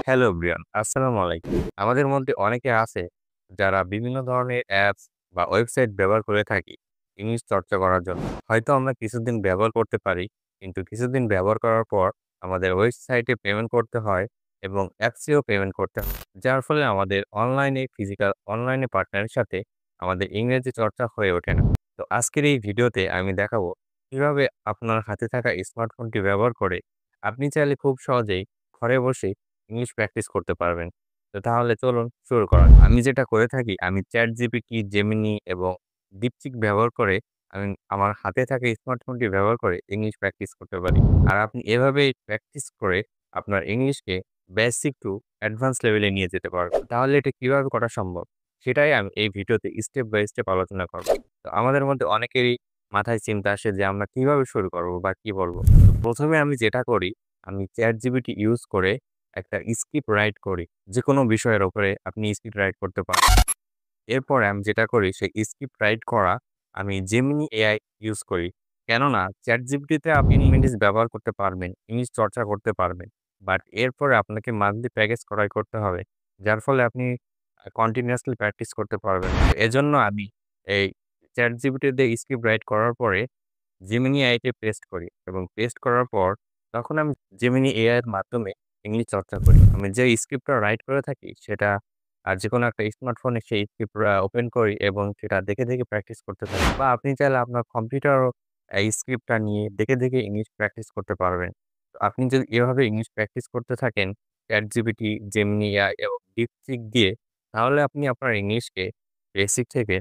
Hello everyone, আসসালামু আলাইকুম। আমাদের মধ্যে অনেকে আছে যারা বিভিন্ন ধরনের অ্যাপস বা ওয়েবসাইট ব্যবহার করে থাকি ইংলিশ চর্চা করার জন্য। হয়তো আমরা কিছুদিন ব্যবহার করতে পারি, কিন্তু কিছুদিন ব্যবহার করার পর আমাদের ওয়েবসাইটে পেমেন্ট করতে হয় এবং অ্যাপসেও পেমেন্ট করতে হয়। যার ফলে আমাদের অনলাইনে পার্টনারের সাথে আমাদের ইংরেজি চর্চা হয়ে ওঠে না। তো আজকের এই ভিডিওতে আমি দেখাবো কিভাবে আপনার হাতে থাকা স্মার্টফোনটি ব্যবহার করে আপনি চাইলে খুব সহজেই ঘরে বসে ইংলিশ প্র্যাকটিস করতে পারবেন। তো তাহলে চলুন শুরু করা যাক। আমি যেটা করে থাকি আমি ChatGPT, Gemini এবং DeepSeek ব্যবহার করে আমি আমার হাতে থাকা স্মার্টফোনটি ব্যবহার করে ইংলিশ প্র্যাকটিস করতে পারি। আর আপনি এভাবেই প্র্যাকটিস করে আপনার ইংলিশকে বেসিক টু অ্যাডভান্স লেভেলে নিয়ে যেতে পারবেন। তাহলে এটা কিভাবে করা সম্ভব? সেটাই আমি এই ভিডিওতে স্টেপ বাই স্টেপ আলোচনা করব। তো আমাদের মধ্যে অনেকেরই মাথায় চিন্তা আসে যে আমরা কিভাবে শুরু করব বা কি বলব? তো ১ম এ আমি যেটা করি আমি ChatGPT ইউজ করে একটা স্ক্রিপ্ট রাইট করি। যেকোনো বিষয়ের উপরে আপনি স্ক্রিপ্ট রাইট করতে পারেন। এরপরে আমি যেটা করি সেই স্ক্রিপ্ট রাইট করা আমি Gemini AI ইউজ করি। কেননা ChatGPT তে আপনি 10 মিনিটস ব্যবহার করতে পারবেন, ইংলিশ চর্চা করতে পারবেন। বাট এরপরে আপনাকে মান্থলি প্যাকেজ ক্রয় করতে হবে। যার ফলে আপনি কন্টিনিউয়াসলি প্র্যাকটিস করতে পারবেন। তো এজন্য আমি এই ChatGPT দিয়ে স্ক্রিপ্ট রাইট করার পরে Gemini AI তে পেস্ট করি এবং পেস্ট করার পর তখন আমি Gemini AI এর মাধ্যমে ইংলিশ চর্চা করি। আমি যে স্ক্রিপ্টটা রাইট করে থাকি সেটা যেকোনো একটা স্মার্টফোনে সেই স্ক্রিপ্ট ওপেন করি এবং সেটা দেখে প্র্যাকটিস করতে থাকি। বা আপনি চাইলে আপনার কম্পিউটারও এই স্ক্রিপ্টটা নিয়ে দেখে ইংলিশ প্র্যাকটিস করতে পারবেন। তো আপনি যদি এভাবে ইংলিশ প্র্যাকটিস করতে থাকেন ChatGPT, Gemini AI এবং DeepSeek দিয়ে তাহলে আপনি আপনার ইংলিশকে বেসিক থেকে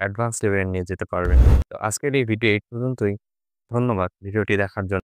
অ্যাডভান্স লেভেলে নিয়ে যেতে পারবেন। তো আজকের এই ভিডিও এই পর্যন্তই। ধন্যবাদ ভিডিওটি দেখার জন্য।